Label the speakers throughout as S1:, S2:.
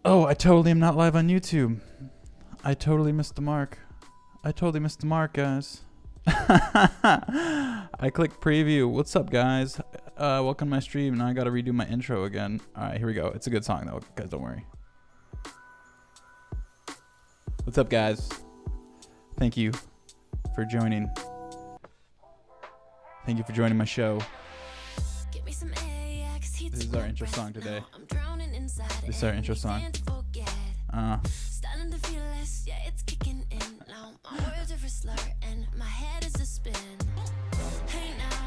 S1: Oh, I totally am not live on YouTube. I totally missed the mark. I totally missed the mark, guys. I clicked preview. What's up, guys? Welcome to my stream. Now I gotta redo my intro again. Alright, here we go. It's a good song, though, guys. Don't worry. What's up, guys? Thank you for joining. Thank you for joining my show. This is our intro song today. This is our intro song.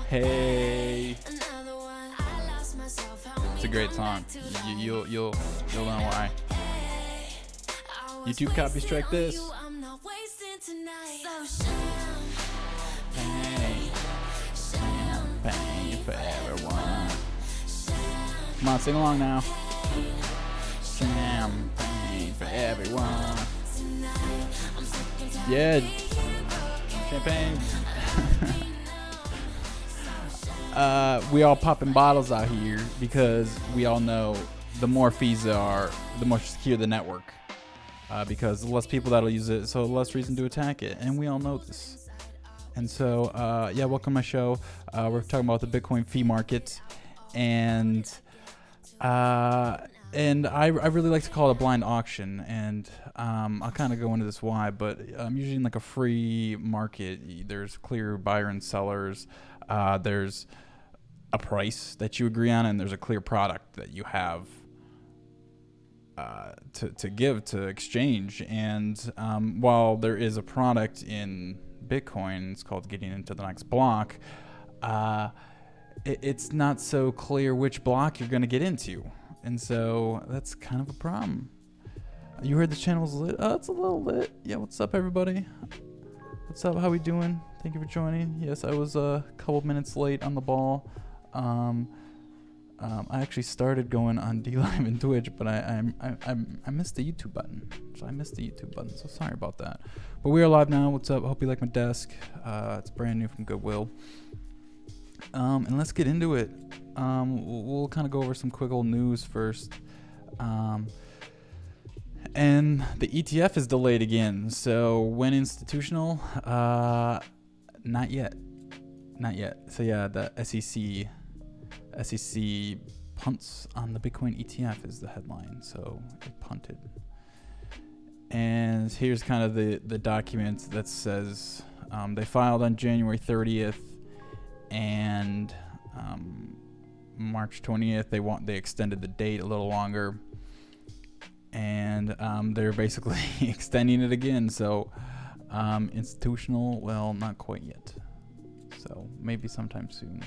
S1: Hey. It's a great song. You'll know why. YouTube copy strike this. Champagne for everyone. Come on, sing along now. Champagne for everyone. Yeah. Champagne. We all popping bottles out here because we all know the more fees there are, the more secure the network. Because the less people that'll use it, so the less reason to attack it. And we all know this. And so, yeah, welcome to my show. We're talking about the Bitcoin fee market. And I really like to call it a blind auction. And I'll kind of go into this why. But usually in like a free market, there's clear buyer and sellers. There's a price that you agree on, and there's a clear product that you have to give to exchange. And while there is a product in Bitcoin, it's called getting into the next block, it's not so clear which block you're going to get into. And so that's kind of a problem. You heard the channel's lit? Oh, it's a little lit. Yeah, what's up, everybody? What's up? How we doing? Thank you for joining. Yes, I was a couple minutes late on the ball. I actually started going on dlive and Twitch, but I missed the YouTube button. So sorry about that. But we are live now. What's up? Hope you like my desk. It's brand new from Goodwill. And let's get into it. We'll kind of go over some quick old news first. And the ETF is delayed again. So when institutional? Not yet. So yeah, the SEC punts on the Bitcoin ETF is the headline. So it punted. And here's kind of the document that says they filed on January 30th, and March 20th they extended the date a little longer, and they're basically extending it again. So institutional, well, not quite yet. So maybe sometime soon.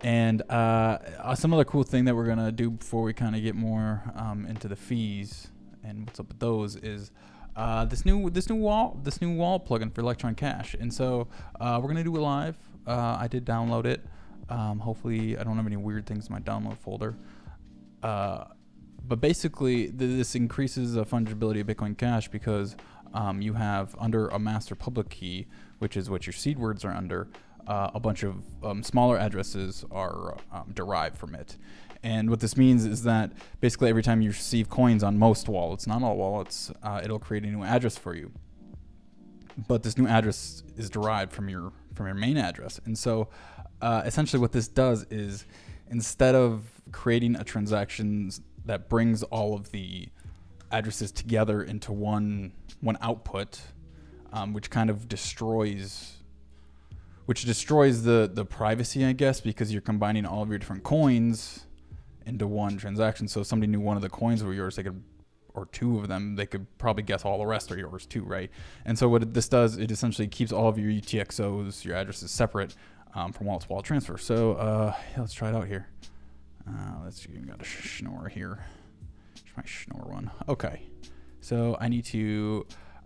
S1: And some other cool thing that we're gonna do before we kind of get more into the fees and what's up with those is this new wall plugin for Electron Cash. And so we're gonna do it live. I did download it. Hopefully I don't have any weird things in my download folder. But basically this increases the fungibility of Bitcoin Cash because you have under a master public key, which is what your seed words are under, a bunch of smaller addresses are derived from it. And what this means is that basically every time you receive coins on most wallets, not all wallets, it'll create a new address for you. But this new address is derived from your main address. And so essentially what this does is instead of creating a transaction that brings all of the addresses together into one output, which kind of destroys the privacy, I guess, because you're combining all of your different coins into one transaction. So if somebody knew one of the coins were yours, or two of them, they could probably guess all the rest are yours too, right? And so what this does, it essentially keeps all of your UTXOs, your addresses, separate from wallet to wallet transfer. So yeah, let's try it out here. Let's see, we got a schnorr here. Here's my schnorr one. Okay, so I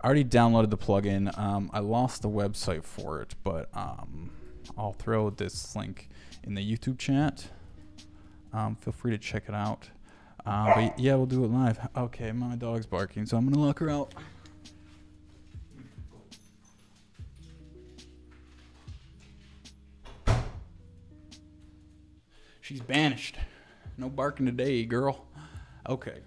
S1: already downloaded the plugin. I lost the website for it, but I'll throw this link in the YouTube chat. Feel free to check it out. But yeah, we'll do it live. Okay, my dog's barking, so I'm gonna lock her out. She's banished. No barking today, girl. Okay.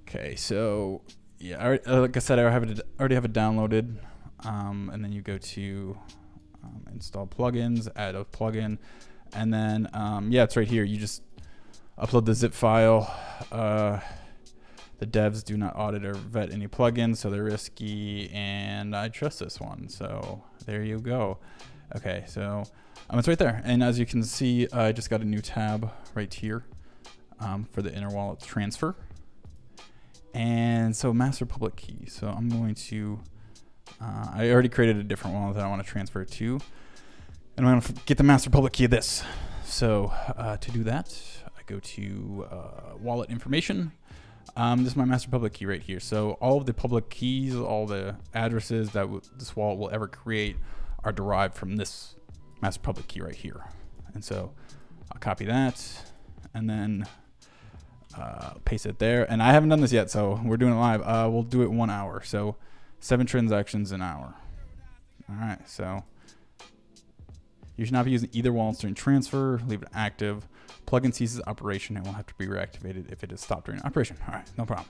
S1: Okay, so yeah, like I said, I already have it downloaded. And then you go to install plugins, add a plugin, and then yeah, it's right here. You just upload the zip file. The devs do not audit or vet any plugins, so they're risky, and I trust this one. So there you go. Okay, so it's right there. And as you can see, I just got a new tab right here for the inner wallet transfer. And so master public key. So I'm going to, I already created a different wallet that I want to transfer it to. And I'm going to get the master public key of this. So to do that, I go to wallet information. This is my master public key right here. So all of the public keys, all the addresses that this wallet will ever create are derived from this master public key right here. And so I'll copy that and then paste it there. And I haven't done this yet, so we're doing it live. We'll do it 1 hour. So 7 transactions an hour. All right, so you should not be using either wallets during transfer. Leave it active. Plugin ceases operation and will have to be reactivated if it is stopped during operation. All right, no problem.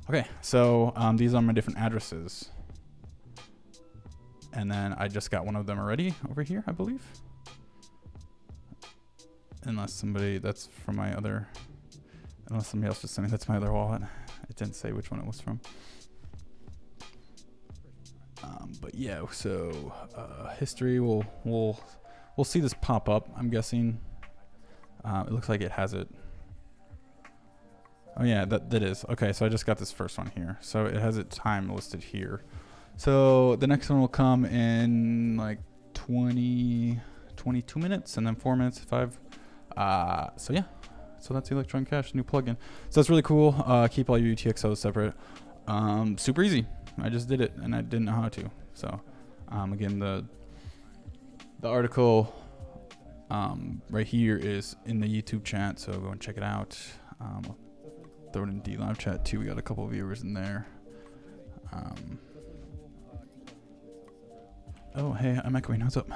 S1: Okay, so these are my different addresses. And then I just got one of them already over here, I believe. Unless somebody, that's from my other, unless somebody else just sent me, that's my other wallet. It didn't say which one it was from. But yeah, so history, we'll see this pop up, I'm guessing. It looks like it has it. Oh yeah, that is. Okay, so I just got this first one here. So it has it time listed here. So the next one will come in like 22 minutes and then 4 minutes, 5. So yeah, so that's Electron Cash, new plugin. So that's really cool. Keep all your UTXOs separate. Super easy. I just did it and I didn't know how to. So again, the article right here is in the YouTube chat, so go and check it out. I'll throw it in dlive chat too. We got a couple of viewers in there. Oh, hey, I'm echoing. What's up?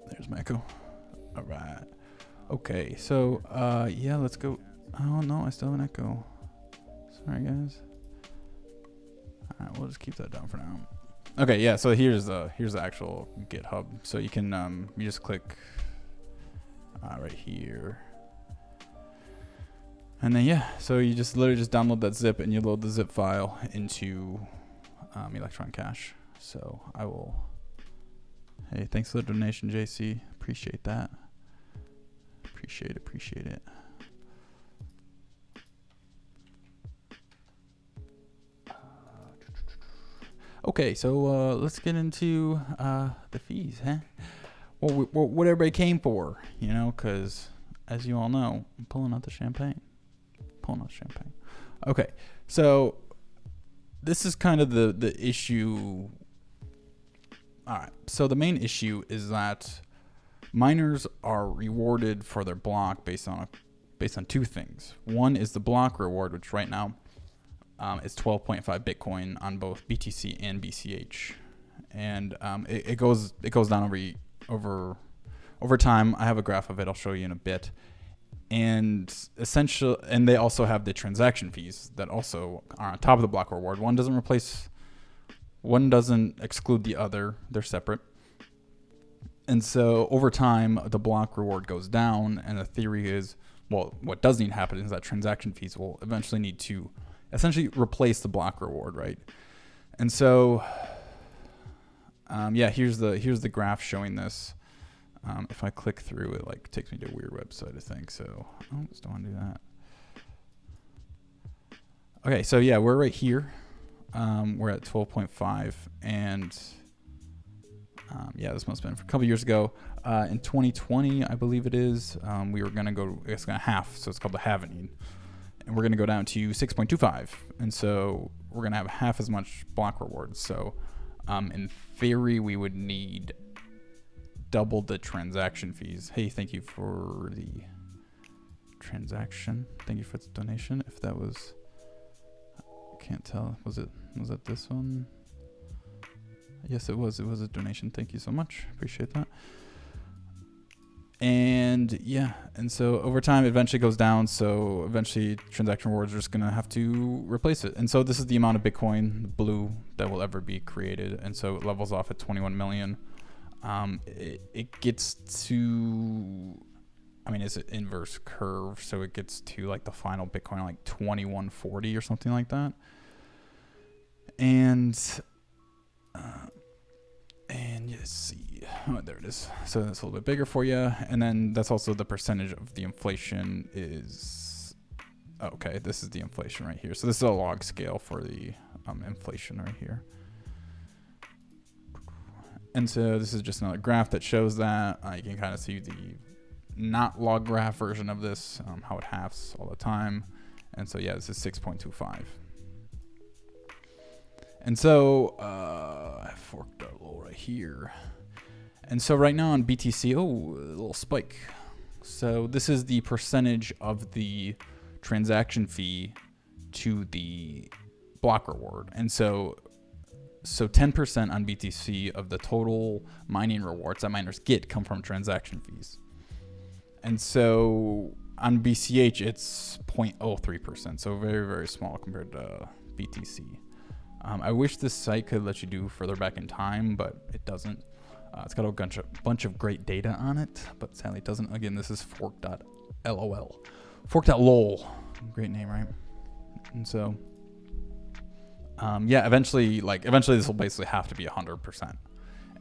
S1: There's my echo. All right. Okay, so yeah, let's go. Oh no, I still have an echo. Sorry, guys. All right, we'll just keep that down for now. Okay, yeah. So here's the actual GitHub. So you can you just click right here, and then yeah. So you just literally just download that zip and you load the zip file into Electron Cash. So I will. Hey, thanks for the donation, JC. Appreciate that. Appreciate it. Okay, so let's get into the fees, huh? Well, what everybody came for, you know, because as you all know, I'm pulling out the champagne. Okay, so this is kind of the issue. All right, so the main issue is that miners are rewarded for their block based on two things. One is the block reward, which right now is 12.5 Bitcoin on both BTC and BCH, and it goes down over time. I have a graph of it. I'll show you in a bit. And they also have the transaction fees that also are on top of the block reward. One doesn't exclude the other. They're separate. And so over time, the block reward goes down, and the theory is, well, what does need to happen is that transaction fees will eventually need to essentially replace the block reward, right? And so, yeah, here's the graph showing this. If I click through, it like takes me to a weird website, I think. So, just don't want to do that. Okay, so yeah, we're right here. We're at 12.5, and yeah, this must have been a couple years ago. In 2020, I believe it is. We were gonna go. It's gonna half, so it's called the halvening, and we're gonna go down to 6.25, and so we're gonna have half as much block rewards. So, in theory, we would need double the transaction fees. Hey, thank you for the transaction. Thank you for the donation. If that was, can't tell. Was it this one? Yes, it was. It was a donation. Thank you so much. Appreciate that. And yeah, and so over time, it eventually goes down. So eventually, transaction rewards are just gonna have to replace it. And so this is the amount of Bitcoin blue that will ever be created. And so it levels off at 21 million. It gets to, I mean, it's an inverse curve, so it gets to like the final Bitcoin like 2140 or something like that. And let's see. Oh, there it is. So that's a little bit bigger for you. And then that's also the percentage of the inflation is, okay, this is the inflation right here. So this is a log scale for the inflation right here. And so this is just another graph that shows that. You can kind of see the not log graph version of this, how it halves all the time. And so yeah, this is 6.25. And so I forked a little right here. And so right now on BTC, oh, a little spike. So this is the percentage of the transaction fee to the block reward. And so 10% on BTC of the total mining rewards that miners get come from transaction fees. And so on BCH, it's 0.03%. So very, very small compared to BTC. I wish this site could let you do further back in time, but it doesn't. It's got a bunch of great data on it, but sadly it doesn't. Again, this is fork.lol. Fork.lol. Great name, right? And so, yeah, eventually this will basically have to be 100%.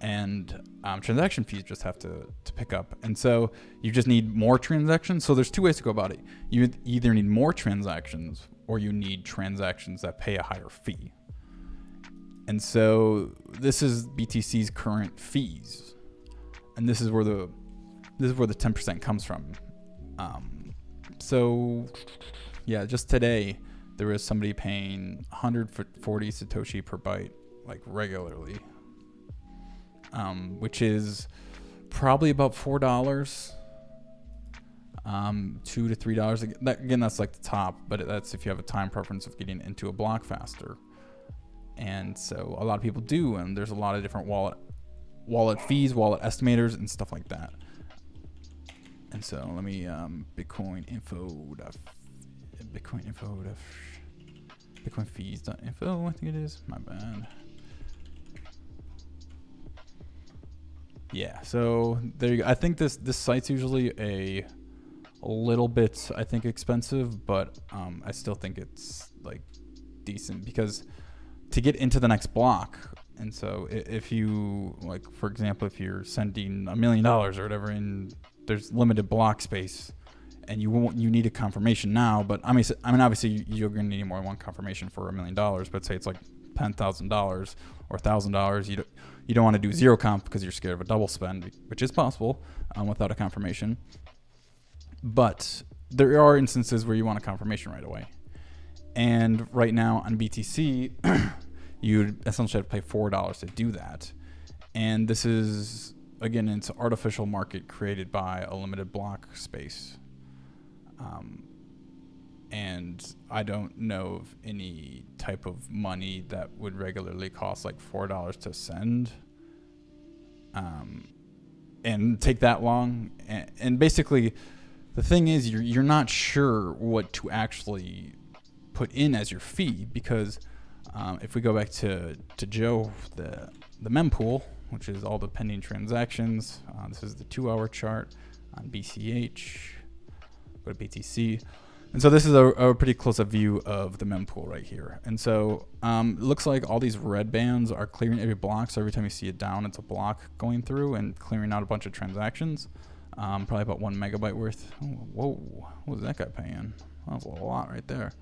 S1: And transaction fees just have to pick up. And so you just need more transactions. So there's two ways to go about it. You either need more transactions or you need transactions that pay a higher fee. And so this is BTC's current fees, and this is where the 10% comes from. So yeah, just today there was somebody paying 140 Satoshi per byte like regularly, which is probably about $4, $2 to $3. Again, that's like the top, but that's if you have a time preference of getting into a block faster. And so a lot of people do, and there's a lot of different wallet fees, wallet estimators, and stuff like that. And so let me Bitcoin fees.info, I think it is. My bad. Yeah, so there you go. I think this site's usually a little bit, I think, expensive, but I still think it's like decent because to get into the next block. And so if you, like, for example, if you're sending $1 million or whatever, and there's limited block space and you need a confirmation now, but I mean, obviously you're going to need more than one confirmation for $1 million, but say it's like $10,000 or $1,000, you don't want to do zero conf because you're scared of a double spend, which is possible without a confirmation. But there are instances where you want a confirmation right away. And right now on BTC, you'd essentially have to pay $4 to do that. And this is, again, it's an artificial market created by a limited block space. And I don't know of any type of money that would regularly cost like $4 to send and take that long. And basically, the thing is, you're not sure what to actually put in as your fee, because if we go back to Joe, the mempool, which is all the pending transactions, this is the 2-hour chart on BCH, go to BTC, and so this is a pretty close-up view of the mempool right here. And so it looks like all these red bands are clearing every block, so every time you see it down, it's a block going through and clearing out a bunch of transactions, probably about 1 megabyte worth. Oh, whoa, what was that guy paying? That was a lot right there.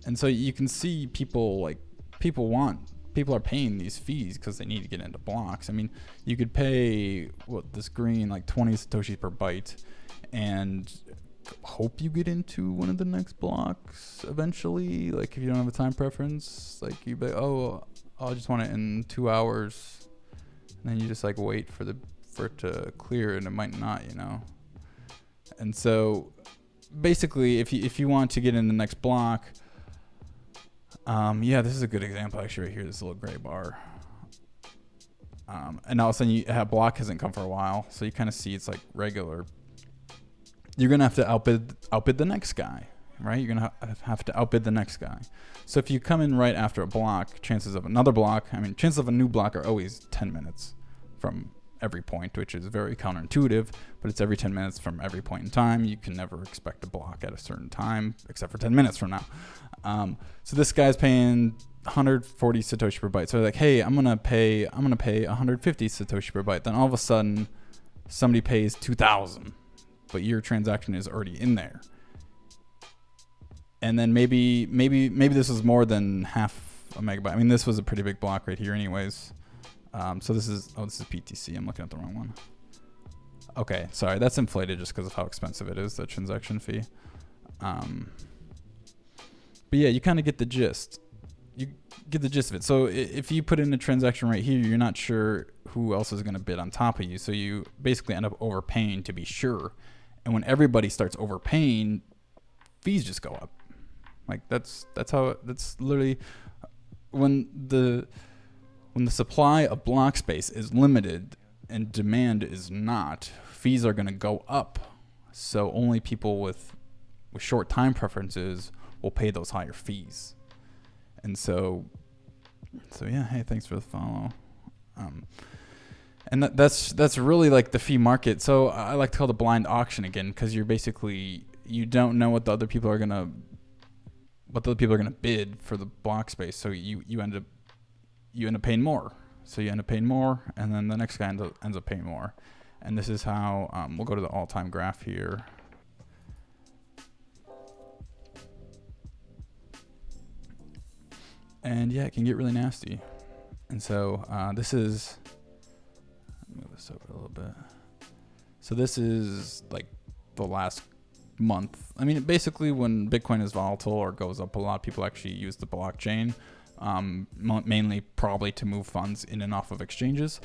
S1: And so you can see people are paying these fees because they need to get into blocks. I mean, you could pay this green like 20 Satoshis per byte and hope you get into one of the next blocks eventually. Like if you don't have a time preference, like you be, oh, I just want it in 2 hours, and then you just like wait for it to clear, and it might not, you know. And so basically, if you want to get in the next block. Yeah, this is a good example actually right here, this little gray bar. and all of a sudden a block hasn't come for a while, so you kind of see it's like regular. You're gonna have to outbid the next guy, right? You're gonna have to outbid the next guy. So if you come in right after a block, chances of another block, chances of a new block are always 10 minutes from every point, which is very counterintuitive, but it's every 10 minutes from every point in time. You can never expect a block at a certain time, except for 10 minutes from now. So this guy's paying 140 Satoshi per byte. So like, hey, I'm gonna pay 150 Satoshi per byte. Then all of a sudden, somebody pays 2,000, but your transaction is already in there. And then maybe this is more than half a megabyte. This was a pretty big block right here, anyways. So this is PTC. I'm looking at the wrong one. Okay, sorry, that's inflated just because of how expensive it is, the transaction fee. But yeah, you kind of get the gist. You get the gist of it. So if you put in a transaction right here, you're not sure who else is going to bid on top of you. So you basically end up overpaying to be sure. And when everybody starts overpaying, fees just go up. Like that's literally when the supply of block space is limited and demand is not, fees are going to go up. So only people with short time preferences will pay those higher fees. And so yeah, hey, thanks for the follow. And that's really like the fee market. So I like to call it a blind auction again, because you don't know what the other people are gonna bid for the block space. So you end up paying more. So you end up paying more, and then the next guy ends up paying more. And this is how we'll go to the all-time graph here. And yeah, it can get really nasty. And so this is, move this over a little bit. So this is like the last month. Basically when Bitcoin is volatile or goes up a lot, people actually use the blockchain, mainly probably to move funds in and off of exchanges.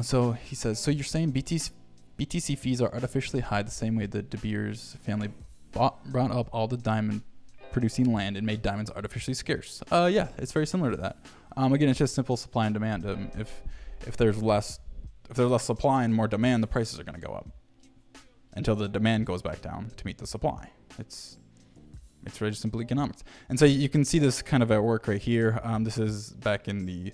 S1: So he says, so you're saying BTC fees are artificially high the same way the De Beers family brought up all the diamond producing land and made diamonds artificially scarce. Yeah, it's very similar to that. Again, it's just simple supply and demand. If there's less supply and more demand, the prices are going to go up until the demand goes back down to meet the supply. It's very simple economics. And so you can see this kind of at work right here. This is back in the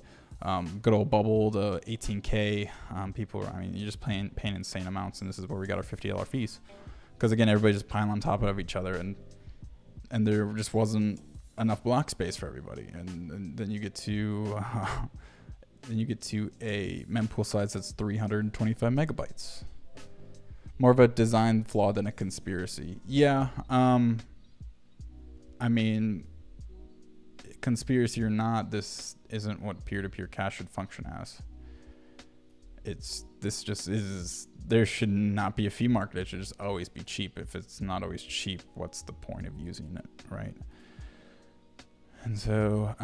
S1: good old bubble, the 18K. People, you're just paying insane amounts, and this is where we got our $50 fees. Because again, everybody just piled on top of each other, and there just wasn't enough block space for everybody. And then you get to a mempool size that's 325 megabytes. More of a design flaw than a conspiracy. Yeah. Conspiracy or not, this isn't what peer-to-peer cash should function as. There should not be a fee market. It should just always be cheap. If it's not always cheap, what's the point of using it, right? And so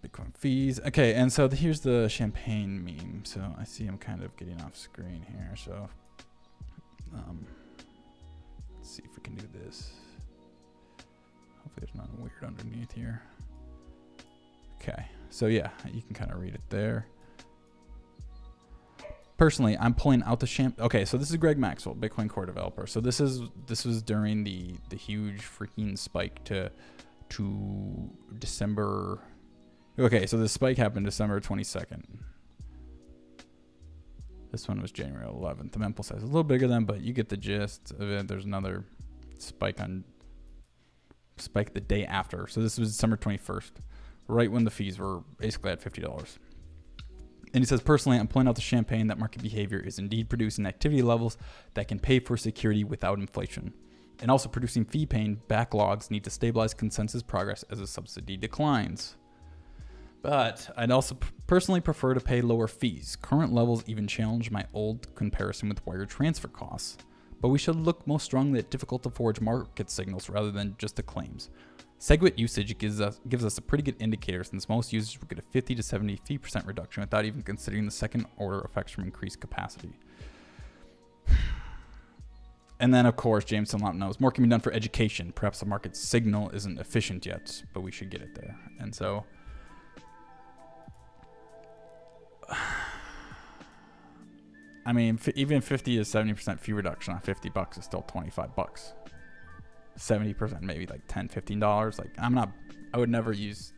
S1: Bitcoin fees. Okay, and so here's the champagne meme. So I see I'm kind of getting off screen here. So let's see if we can do this. Hopefully there's nothing weird underneath here. Okay, so yeah, you can kind of read it there. Personally, I'm pulling out the Okay, so this is Greg Maxwell, Bitcoin core developer. So this was during the huge freaking spike to December. Okay, so the spike happened December 22nd. This one was January 11th. The mempool size is a little bigger than, but you get the gist of it. There's another spike the day after. So this was December 21st, right when the fees were basically at $50. And he says, personally, I'm pulling out the champagne that market behavior is indeed producing activity levels that can pay for security without inflation. And also producing fee-paying backlogs need to stabilize consensus progress as the subsidy declines. But I'd also personally prefer to pay lower fees. Current levels even challenge my old comparison with wire transfer costs. But we should look most strongly at difficult to forge market signals rather than just the claims. SegWit usage gives us a pretty good indicator, since most users will get a 50 to 70% reduction without even considering the second order effects from increased capacity. And then, of course, James Dunlop knows more can be done for education. Perhaps the market signal isn't efficient yet, but we should get it there. And so I mean, even 50 to 70% fee reduction on $50 is still $25. 70%, maybe like $10, $15. Like I would never use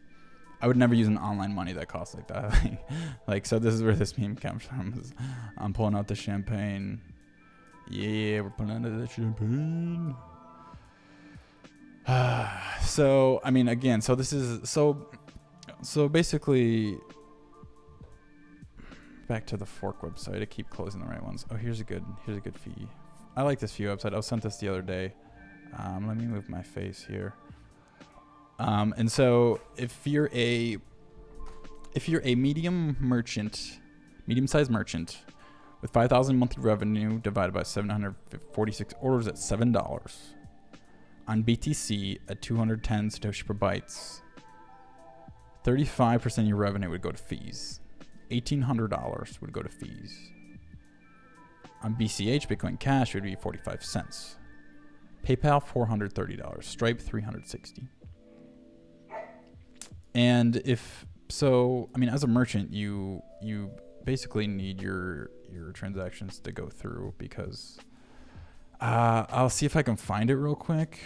S1: an online money that costs like that. Like, so this is where this meme comes from. I'm pulling out the champagne. Yeah, we're pulling out the champagne. So, I mean, again, so this is, so basically, back to the Fork website. I keep closing the right ones. Oh, here's a good fee. I like this fee website. I was sent this the other day. Let me move my face here. And so if you're a medium-sized merchant with 5,000 monthly revenue divided by 746 orders at $7 on BTC at 210 Satoshi per bytes, 35% of your revenue would go to fees. $1,800 would go to fees. On BCH, Bitcoin Cash, it would be 45 cents. PayPal, $430. Stripe, $360. And if so, I mean, as a merchant, you basically need your transactions to go through, because I'll see if I can find it real quick.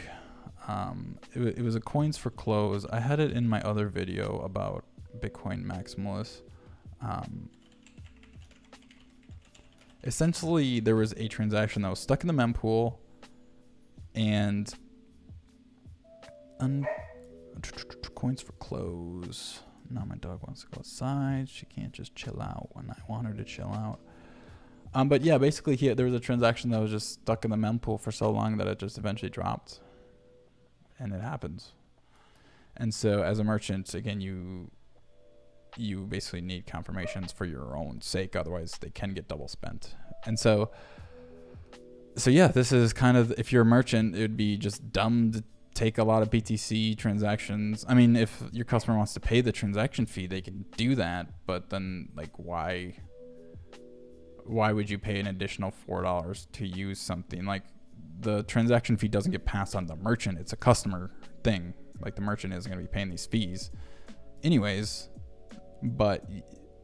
S1: It was a coins for close. I had it in my other video about Bitcoin Maximalist. Essentially, there was a transaction that was stuck in the mempool, and coins for close. Now my dog wants to go outside. She can't just chill out when I want her to chill out. But yeah, basically there was a transaction that was just stuck in the mempool for so long that it just eventually dropped. And it happens. And so as a merchant, again, you basically need confirmations for your own sake. Otherwise, they can get double spent. And so yeah, this is kind of, if you're a merchant, it would be just dumb to take a lot of BTC transactions. I mean, if your customer wants to pay the transaction fee, they can do that. But then, like, why would you pay an additional $4 to use something? Like, the transaction fee doesn't get passed on to the merchant. It's a customer thing. Like, the merchant isn't going to be paying these fees anyways. But,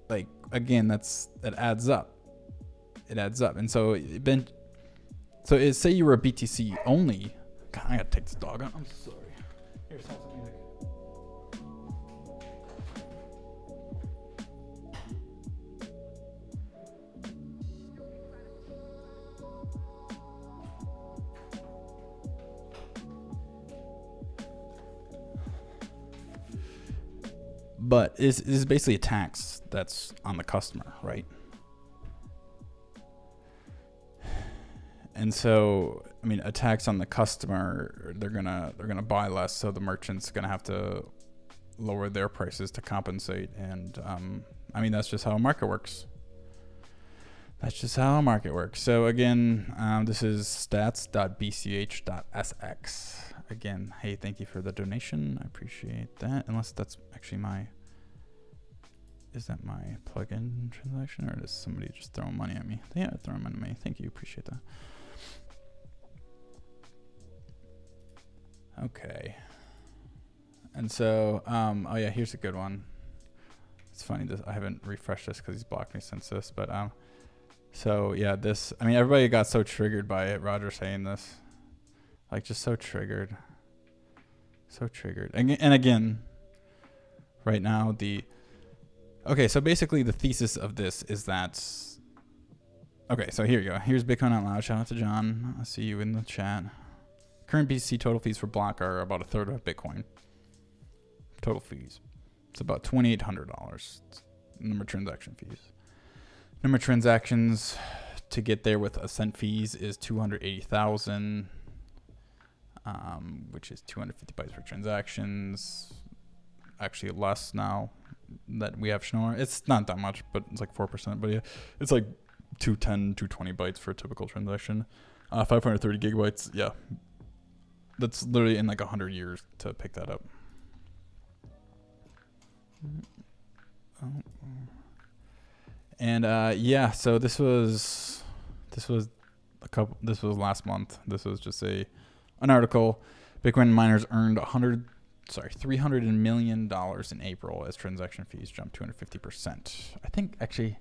S1: like, again, it adds up. It adds up. And so say you were a BTC only. God, I gotta take this dog out. I'm sorry. Here's some music. But this is basically a tax that's on the customer, right? And so, I mean, a tax on the customer, they're gonna buy less, so the merchant's gonna have to lower their prices to compensate. And I mean, that's just how a market works. That's just how a market works. So again, this is stats.bch.sx. Again, hey, thank you for the donation. I appreciate that. Unless that's actually is that my plugin transaction, or is somebody just throwing money at me? Yeah, throwing money at me. Thank you, appreciate that. Okay. And so, oh yeah, here's a good one. It's funny, I haven't refreshed this because he's blocked me since this, but so yeah, this, I mean, everybody got so triggered by it, Roger saying this, like, just so triggered. And again, right now, okay, so basically the thesis of this is that, okay, so here you go. Here's Bitcoin Out Loud. Shout out to John. I see you in the chat. Current BTC total fees for block are about a third of Bitcoin. Total fees. It's about $2,800. Number of transaction fees. Number of transactions to get there with ascent fees is 280,000, which is 250 bytes per transactions. Actually less now that we have Schnorr. It's not that much, but it's like 4%. But yeah, it's like 210, 220 bytes for a typical transaction. 530 gigabytes, yeah. That's literally in like 100 years to pick that up. And yeah, so this was last month. This was just an article. Bitcoin miners earned $300 million in April as transaction fees jumped 250%. I think actually,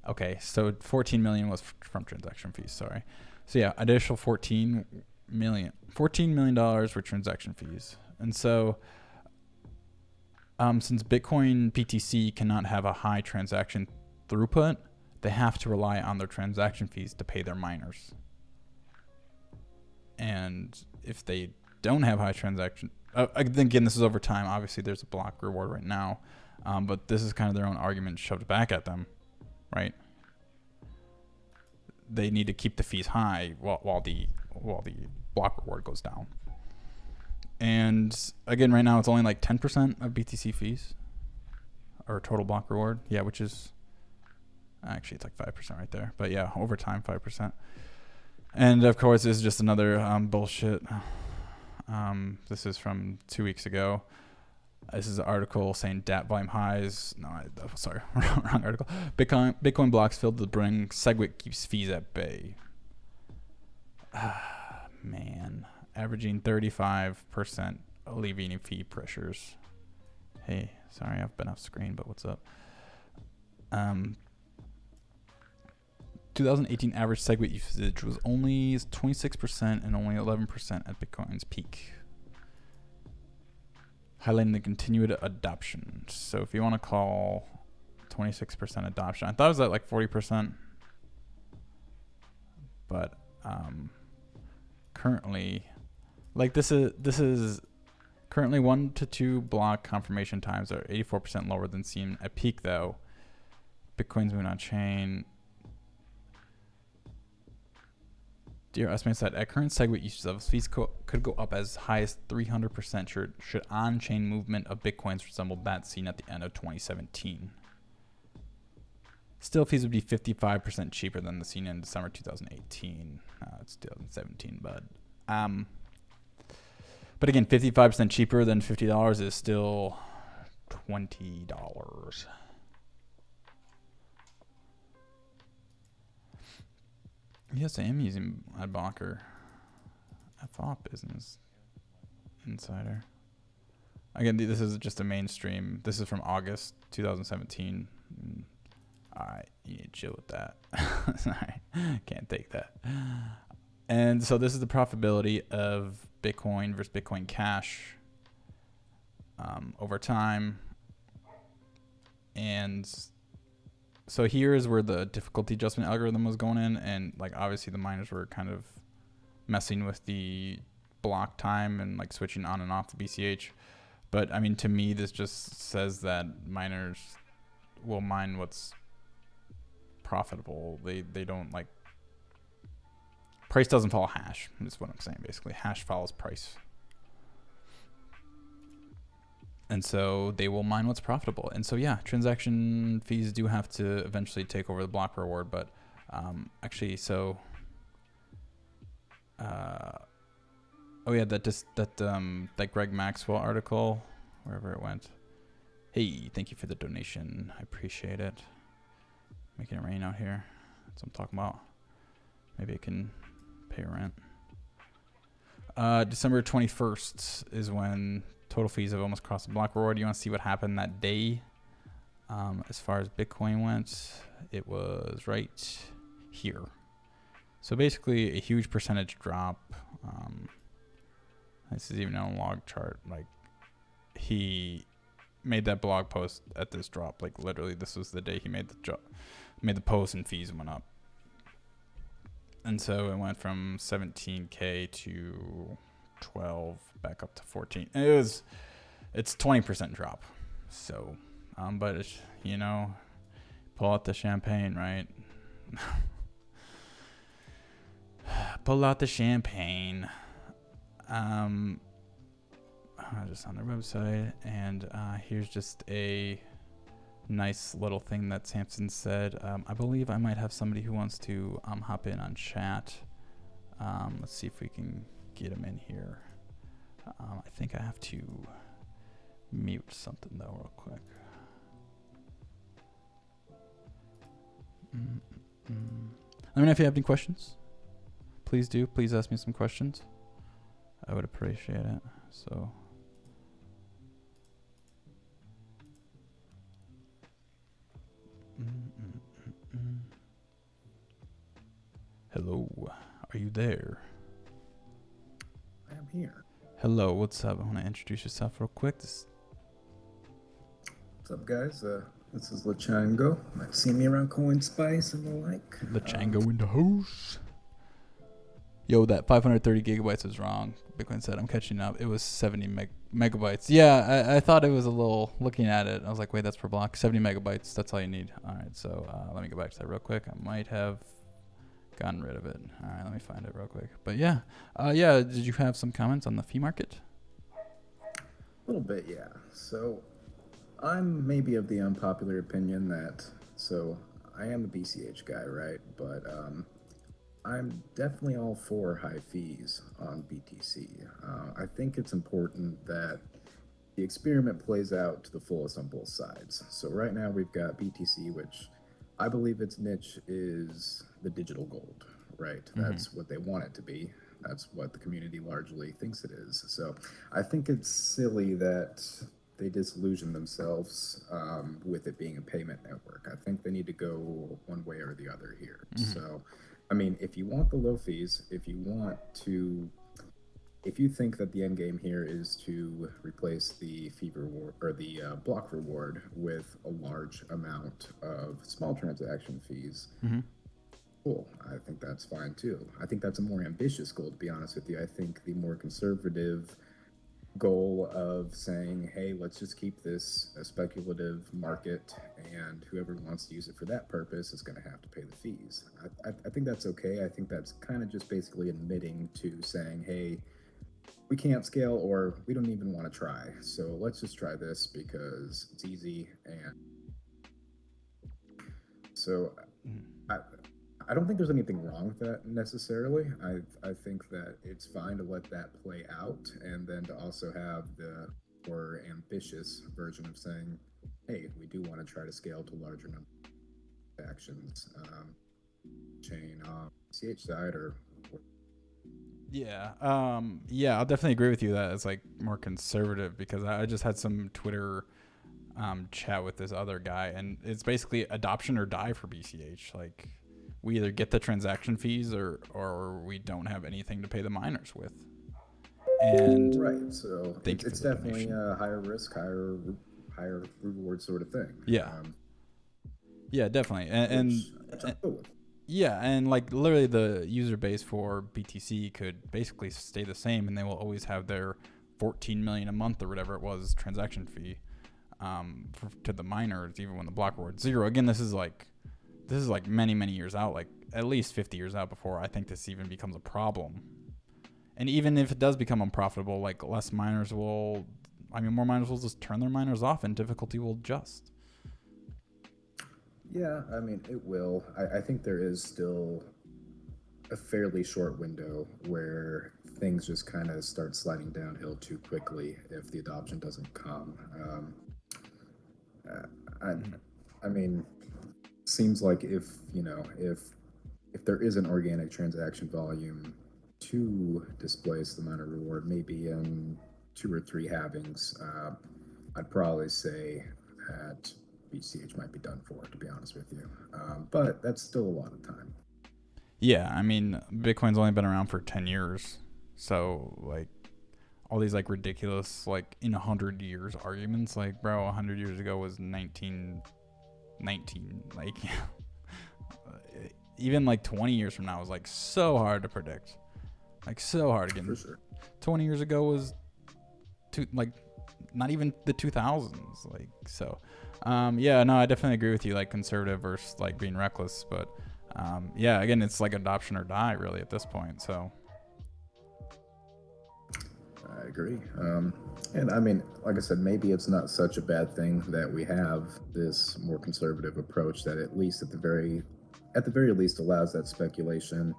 S1: Okay, so 14 million was from transaction fees. Sorry. So yeah, additional 14 million dollars were transaction fees, and so since Bitcoin PTC cannot have a high transaction throughput, they have to rely on their transaction fees to pay their miners. And if they don't have high transaction, again, this is over time. Obviously, there's a block reward right now, but this is kind of their own argument shoved back at them, right? They need to keep the fees high while the block reward goes down. And again, right now it's only like 10% of BTC fees or total block reward. Yeah, which is actually it's like 5% right there. But yeah, over time 5%. And of course, this is just another bullshit. This is from 2 weeks ago. This is an article saying DApp volume highs. No, sorry, wrong article. Bitcoin blocks filled to the brim. SegWit keeps fees at bay. Man, averaging 35%, alleviating fee pressures. Hey, sorry, I've been off screen, but what's up? 2018 average SegWit usage was only 26% and only 11% at Bitcoin's peak, highlighting the continued adoption. So if you want to call 26% adoption, I thought it was at like 40%, but currently, like this is currently 1 to 2 block confirmation times are 84% lower than seen at peak though. Bitcoin's moving on chain. Dear estimates that at current SegWit usage levels, fees could go up as high as 300% should on-chain movement of Bitcoins resemble that seen at the end of 2017. Still, fees would be 55% cheaper than the seen in December 2018. It's 2017, but again, 55% cheaper than $50 is still $20. Yes, I am using Adblocker. FOP Business Insider. Again, this is just a mainstream. This is from August 2017. Alright, you need to chill with that. Sorry, can't take that. And so this is the profitability of Bitcoin versus Bitcoin Cash over time. And so here is where the difficulty adjustment algorithm was going in, and like obviously the miners were kind of messing with the block time and like switching on and off the BCH. But I mean, to me, this just says that miners will mine what's profitable. They don't like, price doesn't follow hash. Is what I'm saying basically. Hash follows price. And so they will mine what's profitable. And so, yeah, transaction fees do have to eventually take over the block reward. But actually, so, oh yeah, that Greg Maxwell article, wherever it went. Hey, thank you for the donation. I appreciate it. Making it rain out here. That's what I'm talking about. Maybe I can pay rent. December 21st is when total fees have almost crossed the block reward. You want to see what happened that day? As far as Bitcoin went, it was right here. So basically a huge percentage drop. This is even on a log chart. Like he made that blog post at this drop. Like literally this was the day he made the post and fees went up. And so it went from 17K to 12 back up to 14. It's 20% drop. So, but it's, you know, pull out the champagne, right? Pull out the champagne. Just on their website, and here's just a nice little thing that Samson said. I believe I might have somebody who wants to hop in on chat. Let's see if we can get him in here. I think I have to mute something though real quick. Let me know if you have any questions. Please do. Please ask me some questions. I would appreciate it. So. Hello, are you there?
S2: I am here.
S1: Hello, what's up? I want to introduce yourself real quick.
S2: What's up, guys? This is Lachango. Might see me around Coin Spice and the like.
S1: Lachango in the house. Yo, that 530 gigabytes was wrong. Bitcoin said, I'm catching up. It was 70 megabytes. Yeah, I thought it was a little, looking at it, I was like, wait, that's per block. 70 megabytes, that's all you need. All right, so let me go back to that real quick. I might have gotten rid of it. All right, let me find it real quick. But yeah, did you have some comments on the fee market?
S2: A little bit, yeah. So I'm maybe of the unpopular opinion that, so I am the BCH guy, right? But I'm definitely all for high fees on BTC. I think it's important that the experiment plays out to the fullest on both sides. So right now we've got BTC, which I believe its niche is the digital gold, right? Mm-hmm. That's what they want it to be. That's what the community largely thinks it is. So I think it's silly that they disillusion themselves with it being a payment network. I think they need to go one way or the other here. Mm-hmm. So, I mean, if you want the low fees, if you think that the end game here is to replace the fee reward or the block reward with a large amount of small transaction fees, mm-hmm. Cool. I think that's fine too. I think that's a more ambitious goal, to be honest with you. I think the more conservative goal of saying, hey, let's just keep this a speculative market and whoever wants to use it for that purpose is going to have to pay the fees. I think that's okay. I think that's kind of just basically admitting to saying, hey, we can't scale or we don't even want to try. So let's just try this because it's easy. And so I don't think there's anything wrong with that necessarily. I think that it's fine to let that play out and then to also have the more ambitious version of saying, hey, we do want to try to scale to larger number of actions, chain on CH side or.
S1: Yeah, I'll definitely agree with you that it's like more conservative because I just had some Twitter chat with this other guy and it's basically adoption or die for BCH. Like, we either get the transaction fees or we don't have anything to pay the miners with. And
S2: right, so it's definitely a higher risk, higher reward sort of thing.
S1: Yeah, yeah, definitely, yeah, and like literally the user base for BTC could basically stay the same, and they will always have their 14 million a month or whatever it was transaction fee to the miners, even when the block reward's zero. Again, this is like many years out, like at least 50 years out before I think this even becomes a problem. And even if it does become unprofitable, like more miners will just turn their miners off and difficulty will adjust.
S2: Yeah, I mean, it will. I think there is still a fairly short window where things just kind of start sliding downhill too quickly if the adoption doesn't come. I mean, seems like if there is an organic transaction volume to displace the miner reward, maybe in 2 or 3 halvings, I'd probably say that BCH might be done for, to be honest with you. But that's still a lot of time.
S1: Yeah, I mean, Bitcoin's only been around for 10 years. So, like, all these, like, ridiculous, like, in 100 years arguments, like, bro, 100 years ago was 19, like, even, like, 20 years from now is, like, so hard to predict. Like, so hard again.
S2: For sure.
S1: 20 years ago was, not even the 2000s, like, so... yeah, no, I definitely agree with you, like conservative versus like being reckless, but yeah, again, it's like adoption or die really at this point. So
S2: I agree. And I mean, like I said, maybe it's not such a bad thing that we have this more conservative approach that at the very least allows that speculation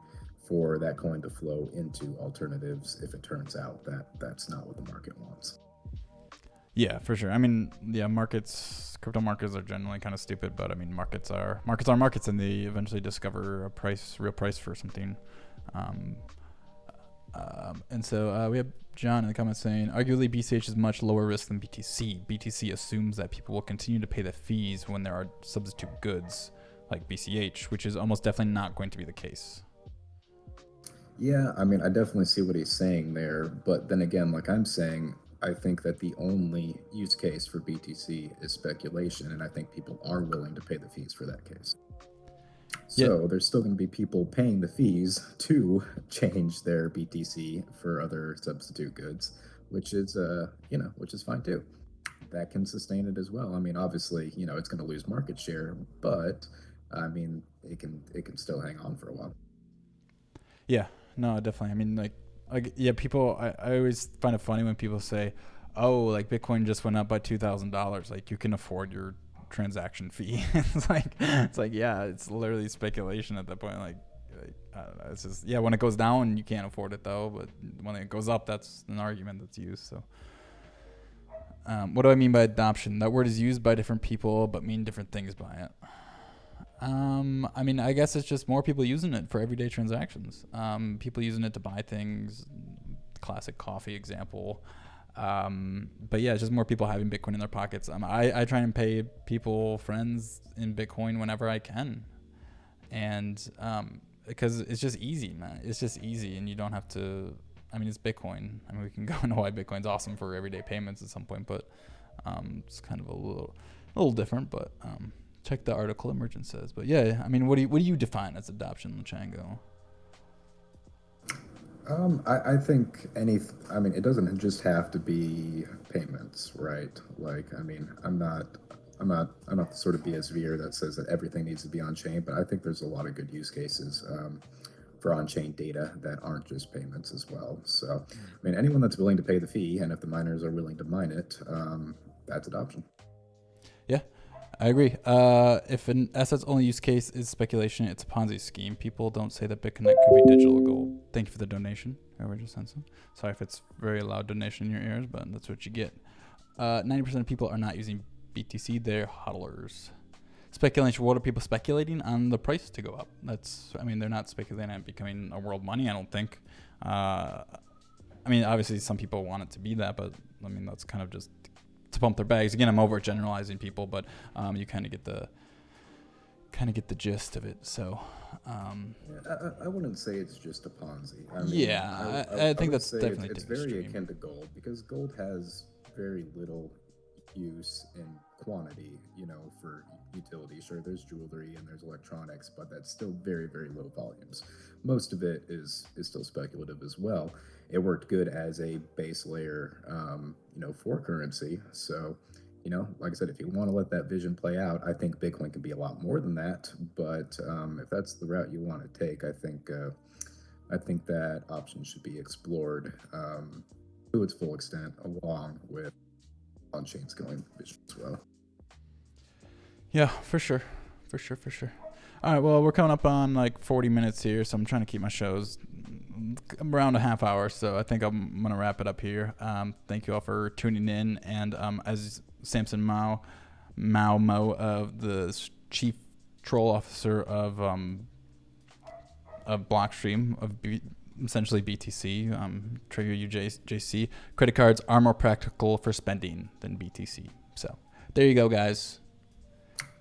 S2: for that coin to flow into alternatives if it turns out that that's not what the market wants.
S1: Yeah, for sure. I mean, yeah, crypto markets are generally kind of stupid, but I mean, markets are markets, and they eventually discover a real price for something. And so we have John in the comments saying, arguably BCH is much lower risk than BTC. BTC assumes that people will continue to pay the fees when there are substitute goods like BCH, which is almost definitely not going to be the case.
S2: Yeah, I mean, I definitely see what he's saying there, but then again, like I'm saying, I think that the only use case for BTC is speculation, and I think people are willing to pay the fees for that case.
S1: Yeah,
S2: So there's still going to be people paying the fees to change their BTC for other substitute goods, which is which is fine too. That can sustain it as well. I mean, obviously, it's going to lose market share, but I mean, it can still hang on for a while.
S1: yeah, no, definitely. I mean, like yeah, people. I always find it funny when people say, "Oh, like Bitcoin just went up by $2,000. Like you can afford your transaction fee." It's like yeah, it's literally speculation at that point. Like I don't know. It's just yeah, when it goes down, you can't afford it though. But when it goes up, that's an argument that's used. So. What do I mean by adoption? That word is used by different people, but mean different things by it. I mean, I guess it's just more people using it for everyday transactions. People using it to buy things. Classic coffee example. But yeah, it's just more people having Bitcoin in their pockets. I try and pay people, friends in Bitcoin whenever I can, and because it's just easy, man. It's just easy, and you don't have to. I mean, it's Bitcoin. I mean, we can go into why Bitcoin's awesome for everyday payments at some point, but it's kind of a little different. But check the article Emergent says. But yeah, I mean, what do you define as adoption, Luchango?
S2: I think I mean, it doesn't just have to be payments, right? Like, I mean, I'm not the sort of BSVer that says that everything needs to be on chain, but I think there's a lot of good use cases for on-chain data that aren't just payments as well. So, I mean, anyone that's willing to pay the fee, and if the miners are willing to mine it, that's adoption.
S1: Yeah, I agree. If an asset's only use case is speculation, it's a Ponzi scheme. People don't say that Bitcoin could be digital gold. Thank you for the donation. Whoever just sent some. Sorry if it's very loud donation in your ears, but that's what you get. 90% of people are not using BTC. They're hodlers. Speculation. What are people speculating on the price to go up? I mean, they're not speculating on becoming a world money. I don't think. I mean, obviously, some people want it to be that, but I mean, that's kind of just to pump their bags. Again, I'm overgeneralizing people, but you kind of get the gist of it. So,
S2: I wouldn't say it's just a Ponzi. I mean,
S1: yeah, I think
S2: would
S1: that's
S2: say
S1: definitely
S2: it's
S1: taking
S2: very
S1: extreme.
S2: akin to gold because gold has very little use in quantity, for utility. Sure, there's jewelry and there's electronics, but that's still very, very low volumes. Most of it is still speculative as well. It worked good as a base layer, for currency. So, like I said, if you want to let that vision play out, I think Bitcoin can be a lot more than that. But if that's the route you want to take, I think that option should be explored to its full extent, along with on-chain scaling vision as well.
S1: Yeah, for sure. All right, well, we're coming up on like 40 minutes here, so I'm trying to keep my shows around a half hour, so I think I'm going to wrap it up here. Thank you all for tuning in, and as Samson Mo, the chief troll officer of Blockstream, essentially BTC, Trader UJC, credit cards are more practical for spending than BTC. So there you go, guys.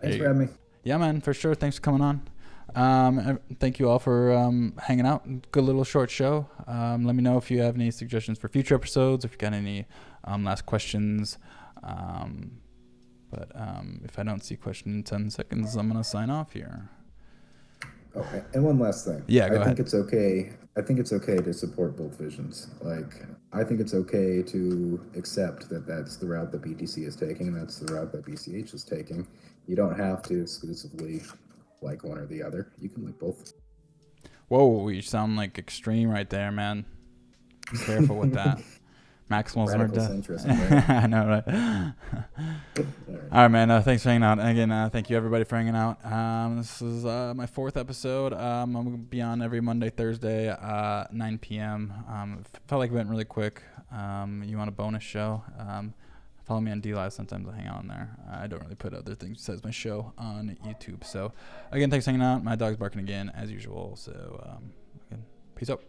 S2: Thanks for having me.
S1: Yeah, man, for sure. Thanks for coming on. Thank you all for hanging out. Good little short show. Let me know if you have any suggestions for future episodes, if you got any last questions. But if I don't see a question in 10 seconds, I'm going to sign off here.
S2: Okay, and one last thing.
S1: Yeah, go ahead.
S2: I think it's okay to support both visions. Like, I think it's okay to accept that that's the route that BTC is taking, and that's the route that BCH is taking. You don't have to exclusively like one or the other. You can like both.
S1: Whoa, you sound like extreme right there, man. Be careful with that. Maximalism or death.
S2: Centrism, right?
S1: I know, right? All right, man. Thanks for hanging out. And again, thank you everybody for hanging out. This is my 4th episode. I'm gonna be on every Monday, Thursday, 9 p.m. Felt like it went really quick. You want a bonus show? Follow me on dlive. Sometimes I hang out on there. I don't really put other things besides my show on YouTube. So again, thanks for hanging out. My dog's barking again as usual. So again, peace out.